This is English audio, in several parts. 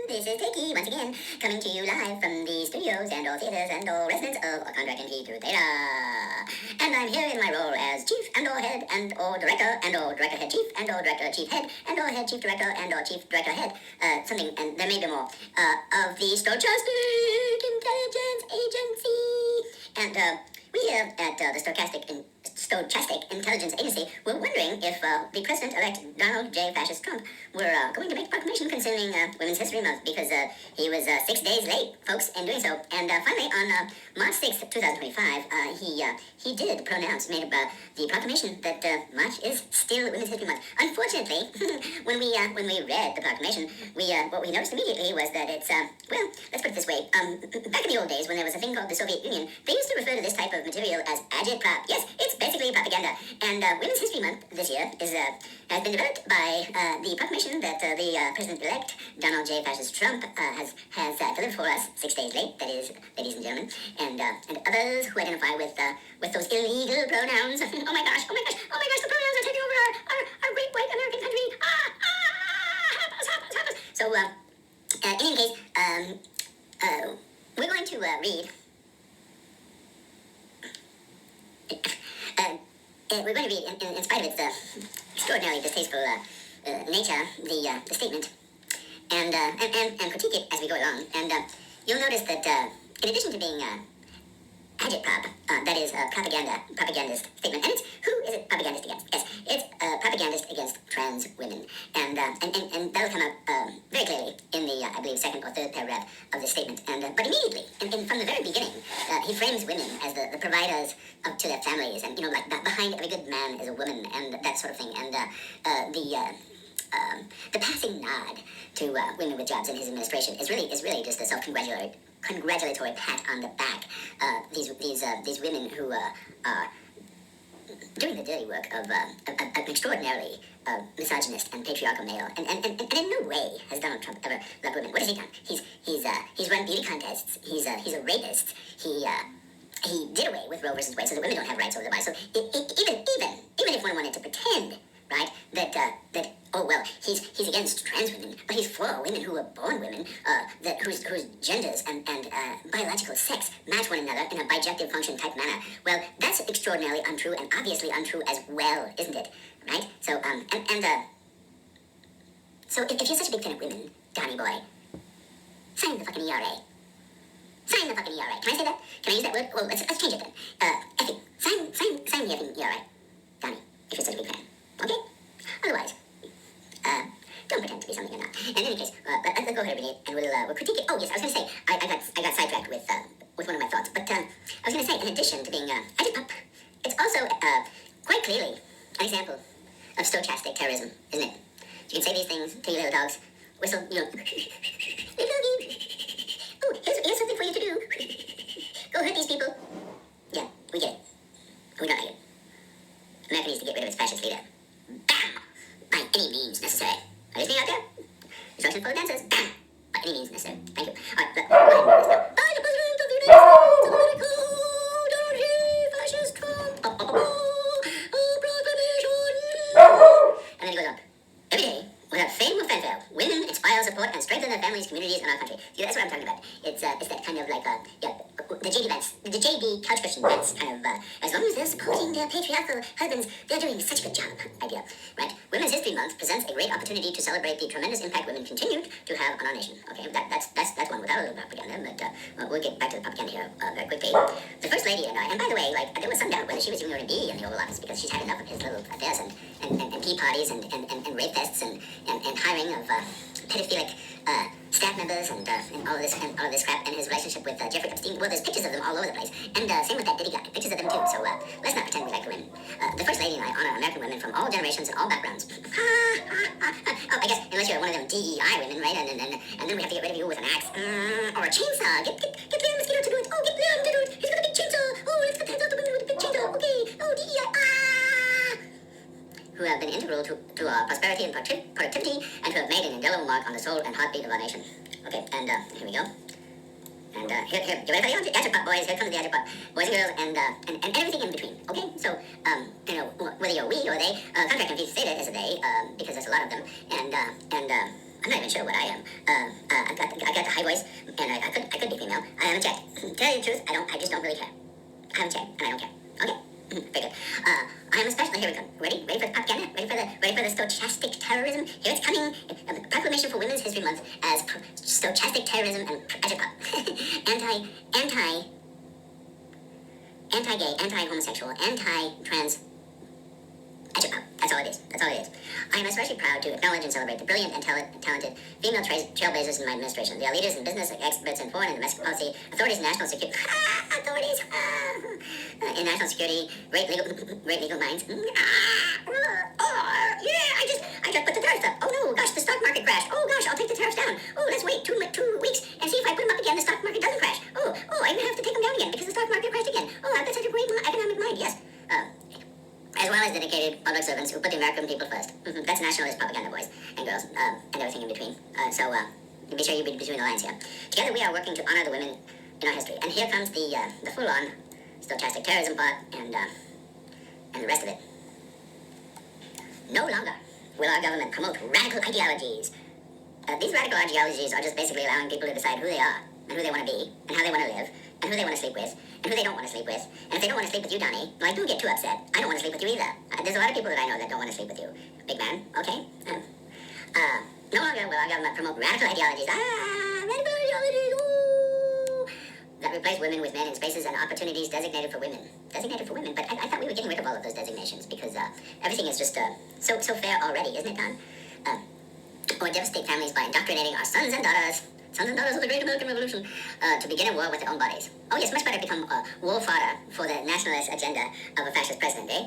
This is Takey once again, coming to you live from the studios and all theaters and all residents of a contract and key through Theta. And I'm here in my role as chief and or head and or director and or director head chief and or director chief head and or head chief director and or chief director head, something, and there may be more, of the Stochastic Intelligence Agency. And we here at the Stochastic Intelligence Agency were wondering if the President-elect Donald J. Fascist Trump were going to make a proclamation concerning Women's History Month, because he was 6 days late, folks, in doing so. And finally, on March 6th, 2025, he did pronounce, made the proclamation that March is still Women's History Month. Unfortunately, when we read the proclamation, what we noticed immediately was that it's, well, let's put it this way. Back in the old days, when there was a thing called the Soviet Union, they used to refer to this type of material as Agitprop. Yes, it's basically propaganda. And Women's History Month this year has been developed by the proclamation that the President-elect Donald J. Fascist Trump has delivered for us 6 days late. That is, ladies and gentlemen, and others who identify with those illegal pronouns. Oh my gosh! The pronouns are taking over our great white American country. Help us. So, in any case, we're going to read. We're going to read, in spite of its extraordinarily distasteful nature, the statement, and critique it as we go along. And you'll notice that in addition to being Agitprop, that is a propagandist statement. And it's, who is it propagandist against? Yes, it's propagandist against trans women. And that'll come out very clearly in the, I believe, second or third paragraph of the statement. And but immediately, from the very beginning, he frames women as the providers to their families. And, like behind every good man is a woman, and that sort of thing. And the passing nod to women with jobs in his administration is really just a self-congratulatory pat on the back. These women who are doing the dirty work of an extraordinarily misogynist and patriarchal male, and in no way has Donald Trump ever loved women. What has he done? He's run beauty contests. He's a rapist. He did away with Roe versus Wade, so that women don't have rights over the body. So even if one wanted to pretend, right, that oh well, he's against trans women, but he's for women who are born women, whose genders and biological sex match one another in a bijective function type manner. Well, that's extraordinarily untrue and obviously untrue as well, isn't it? Right? So so if you're such a big fan of women, Donnie boy, sign the fucking ERA. Sign the fucking ERA. Can I say that? Can I use that word? Well, let's change it then. Effing. Sign the effing ERA. Donnie, if you're such a big fan. Okay? Otherwise, don't pretend to be something you're not. In any case, let's go ahead and we'll critique it. Oh yes, I was going to say, I got sidetracked with one of my thoughts. But I was going to say, in addition to being Agitprop, it's also quite clearly an example of stochastic terrorism, isn't it? You can say these things to your little dogs, whistle, little doggy. Oh, here's something for you to do. Go hurt these people. Yeah, we get it. We don't like it. America needs to get rid of its fascist leader. Bam! By any means necessary. Are you listening out there? Instruction for the dancers. Bam! By any means necessary. Thank you. Alright, go ahead and move this now. By the President of the United States of America, Donald J. Fascist Trump. Proclamation. And then he goes on. Every day, without fame or fanfare, women inspire, support, and strengthen their families, communities, and our country. See, that's what I'm talking about. It's that kind of like, the JD Vance, the JD Couch Christian Vance kind of, as long as they're supporting their patriarchal husbands, they're doing such a good job idea, right? Women's History Month presents a great opportunity to celebrate the tremendous impact women continue to have on our nation. Okay, that's one without a little propaganda, but we'll get back to the propaganda here very quickly. The First Lady and by the way, like, there was some doubt whether she was even going to be in the Oval Office, because she's had enough of his little affairs and tea parties and rape fests and hiring of pedophilic staff members and all of this crap, and his relationship with Jeffrey Epstein. Well, there's pictures of them all over the place, and same with that Diddy guy, pictures of them too. So let's not pretend we like the women. The First Lady and I honor American women from all generations and all backgrounds. Oh, I guess unless you're one of them DEI women, right? And then we have to get rid of you with an axe or a chainsaw. Get Leon Mosquito to do it. Oh, get Leon to do it. He's got a big chainsaw. Oh, let's cut the heads off the women with a big chainsaw. Okay. Oh, DEI. Who have been integral to our prosperity and productivity, and who have made an indelible mark on the soul and heartbeat of our nation. Okay, and here we go. And here, get ready for the Agitprop boys. Here comes the Agitprop boys and girls, and everything in between. Okay, so whether you're we or they, contract and Theta is a they, because there's a lot of them, and I'm not even sure what I am. I got the high voice, and I could be female. I haven't checked. To tell you the truth, I just don't really care. I haven't checked, and I don't care. Okay? Very good. I am especially, here we go. Ready for the propaganda? Ready for the stochastic terrorism? Here it's coming. Proclamation for Women's History Month as stochastic terrorism and Agitprop. Anti-gay, anti-homosexual, anti-trans Agitprop. That's all it is. That's all it is. I am especially proud to acknowledge and celebrate the brilliant and talented female trailblazers in my administration. They are leaders in business, experts in foreign and domestic policy, authorities in national security. Authorities in national security, great legal minds. Yeah, I just put the tariffs up. Oh no, gosh, the stock market crashed. Oh gosh, I'll take the tariffs down. Oh, let's wait 2 weeks and see if I put them up again, the stock market doesn't crash. Oh, I even have to take them down again because the stock market crashed again. Oh, I've got such a great economic mind. Yes. As well as dedicated public servants who put the American people first. That's nationalist propaganda, boys and girls, and everything in between. So be sure you read between the lines here. Together we are working to honor the women in our history. And here comes the full-on stochastic terrorism part and the rest of it. No longer will our government promote radical ideologies. These radical ideologies are just basically allowing people to decide who they are and who they want to be and how they want to live and who they want to sleep with and who they don't want to sleep with. And if they don't want to sleep with you, Donnie, like, don't get too upset. I don't want to sleep with you either. There's a lot of people that I know that don't want to sleep with you, big man, okay? No longer will our government promote radical ideologies. Radical ideologies, ooh, that replace women with men in spaces and opportunities designated for women. Designated for women, but I thought we were getting rid of all of those designations because everything is just so fair already, isn't it, Don? Or devastate families by indoctrinating our sons and daughters of the Great American Revolution, to begin a war with their own bodies. Oh yes, much better become war fodder for the nationalist agenda of a fascist president, eh?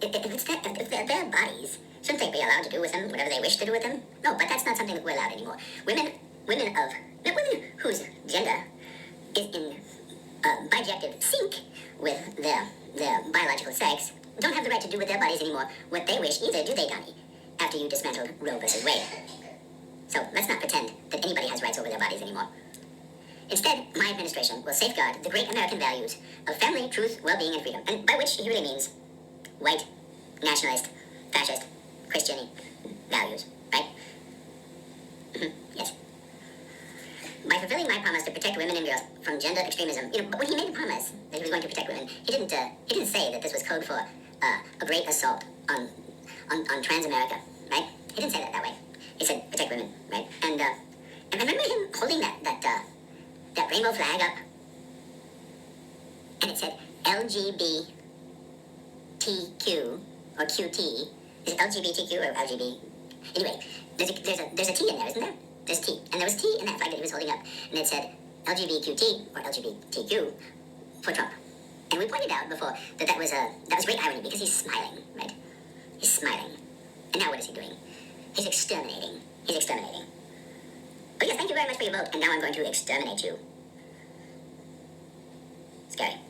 If they're their bodies, shouldn't they be allowed to do with them whatever they wish to do with them? No, but that's not something that we're allowed anymore. Women whose gender is in bijective sync with their biological sex don't have the right to do with their bodies anymore what they wish either, do they, Donnie? After you dismantled Roe versus Wade. So let's not pretend that anybody has rights over their bodies anymore. Instead, my administration will safeguard the great American values of family, truth, well-being, and freedom. And by which he really means white, nationalist, fascist, Christian values, right? Yes. By fulfilling my promise to protect women and girls from gender extremism, but when he made the promise that he was going to protect women, he didn't say that this was code for a great assault on trans America, right? He didn't say that way. He said protect women, right? And remember him holding that rainbow flag up, and it said LGBTQ or QT. Is it LGBTQ or LGB? Anyway, there's a T in there, isn't there? There's a T, and there was a T in that flag that he was holding up, and it said LGBTQT or LGBTQ for Trump. And we pointed out before that was great irony because he's smiling, right? He's smiling. And now what is he doing? He's exterminating. He's exterminating. But yes, thank you very much for your vote, and now I'm going to exterminate you. Scary.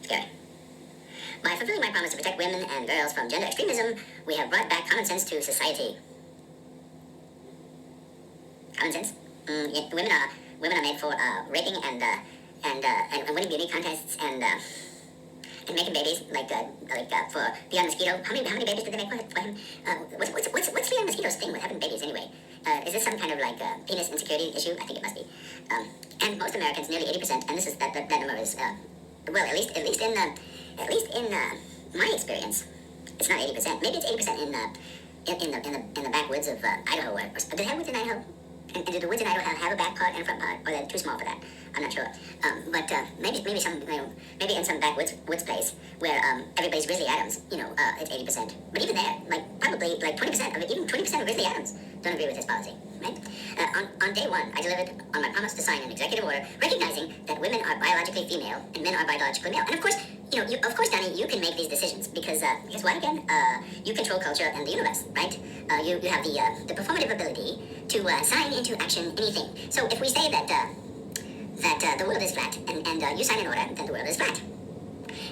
Scary. By fulfilling my promise to protect women and girls from gender extremism, we have brought back common sense to society. Common sense? Yeah, women are made for raping and winning beauty contests and making babies like for Beyond Mosquito. How many babies did they make for him? What's Beyond Mosquito's thing with having babies anyway? Is this some kind of like penis insecurity issue? I think it must be. And most Americans, nearly 80%, and this is that number is well, at least in my experience, it's not 80%. Maybe it's 80% in the backwoods of Idaho. Or do they have woods in Idaho? And do the woods in Idaho have a back part and a front part, or they're too small for that? I'm not sure. But maybe maybe in some backwoods place where everybody's Grizzly Adams, it's 80%. But even there, probably 20% of it, even 20% of Grizzly Adams don't agree with this policy, right? On day one, I delivered on my promise to sign an executive order recognizing that women are biologically female and men are biologically male. And of course, of course, Danny, you can make these decisions because why again? You control culture and the universe, right? You have the performative ability to sign into action anything. So if we say that the world is flat and you sign an order, then the world is flat.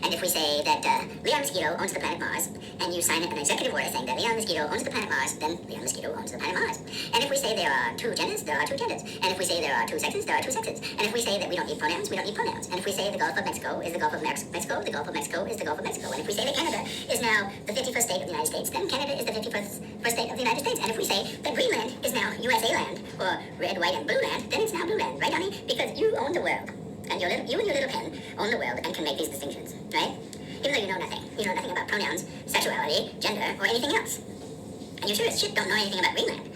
And if we say that Leon Mosquito owns the planet Mars, and you sign an executive order saying that Leon Mosquito owns the planet Mars, then Leon Mosquito owns the planet Mars. And if we say there are two genders, there are two genders. And if we say there are two sexes, there are two sexes. And if we say that we don't need pronouns, we don't need pronouns. And if we say the Gulf of Mexico is the Gulf of Mexico, the Gulf of Mexico is the Gulf of Mexico. And if we say that Canada is now the 51st state of the United States, then Canada is the 51st state of the United States. And if we say that Greenland is now USA land, or red, white, and blue land, then it's now blue land, right, honey? Because you own the world. And you and your little pen own the world and can make these distinctions, right? Even though you know nothing. You know nothing about pronouns, sexuality, gender, or anything else. And you sure as shit don't know anything about Greenland.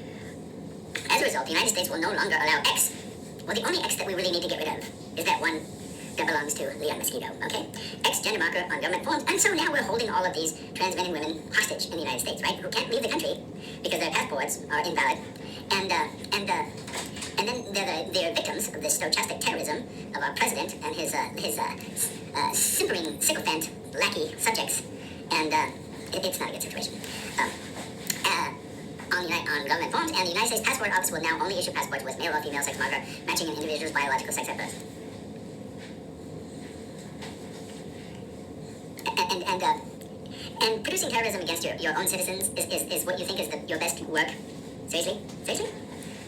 As a result, the United States will no longer allow X. Well, the only X that we really need to get rid of is that one that belongs to Leon Mosquito, okay? X gender marker on government forms. And so now we're holding all of these trans men and women hostage in the United States, right? Who can't leave the country because their passports are invalid. And then they're victims of the stochastic terrorism of our president and his simpering sycophant lackey subjects. And it's not a good situation. On government forms, and the United States Passport Office will now only issue passports with male or female sex marker matching an individual's biological sex at birth. And producing terrorism against your own citizens is what you think is your best work? Seriously? Seriously?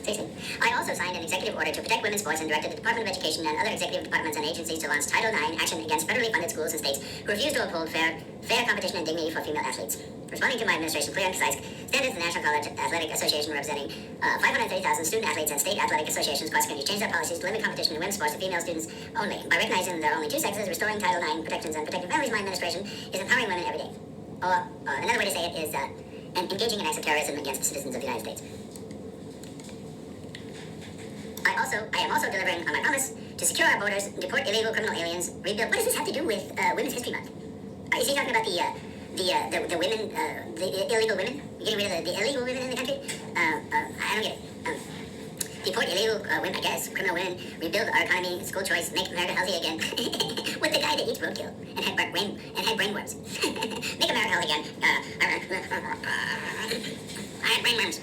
Seriously. I also signed an executive order to protect women's sports and directed the Department of Education and other executive departments and agencies to launch Title IX action against federally funded schools and states who refuse to uphold fair competition and dignity for female athletes. Responding to my administration, clear emphasized standards, the National College Athletic Association representing 530,000 student athletes and state athletic associations across the country changed their policies to limit competition in women's sports to female students only. By recognizing there are only two sexes, restoring Title IX protections and protecting families, my administration is empowering women every day. Or another way to say it is engaging in acts of terrorism against the citizens of the United States. I am also delivering on my promise to secure our borders, deport illegal criminal aliens, rebuild. What does this have to do with Women's History Month? Is he talking about the women, the illegal women? You're getting rid of the illegal women in the country? I don't get it. Deport illegal women, I guess, criminal women, rebuild our economy, school choice, make America healthy again. With the guy that eats roadkill and had brainworms. Make America healthy again. I had brainworms.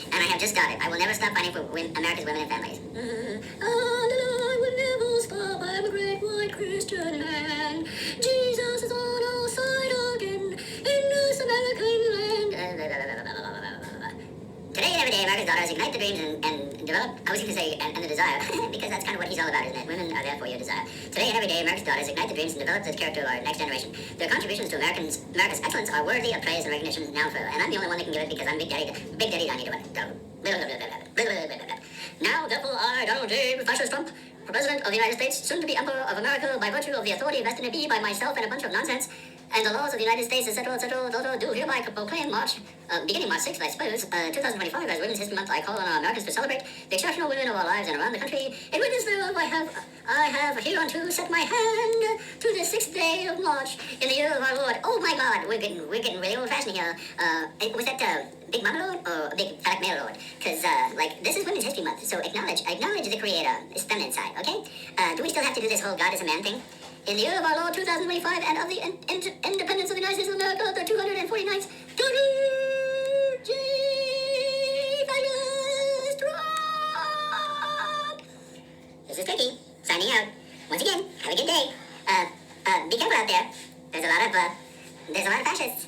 And I have just started. I will never stop fighting for America's women and families. I will never stop. I'm a great white Christian man. Jesus is on our side again in this American land. Today and every day, America's daughters ignite the dreams and develop, I was going to say, and the desire, because that's kind of what he's all about, isn't it? Women are there for your desire. Today and every day, America's daughters ignite the dreams and develop the character of our next generation. Their contributions to America's excellence are worthy of praise and recognition now and forever. And I'm the only one that can give it because I'm Big Daddy Donnie to it. Now, therefore, I, Donald J. Fascist Trump, President of the United States, soon to be Emperor of America by virtue of the authority vested in me by myself and a bunch of nonsense, and the laws of the United States, etc., do hereby proclaim March, beginning March 6th, I suppose, 2025, as Women's History Month. I call on our Americans to celebrate the exceptional women of our lives and around the country. In witness thereof, I have hereunto set my hand to the 6th day of March in the year of our Lord. Oh my God, we're getting really old-fashioned here. Was that Big Mama Lord or a Big Fat Male Lord? Because this is Women's History Month, so acknowledge the Creator. It's feminine side, okay? Do we still have to do this whole God is a man thing? In the year of our Lord 2025 and of the independence of the United States of America, the 249th, This is Tricky, signing out. Once again, have a good day. Be careful out there. There's a lot of fascists.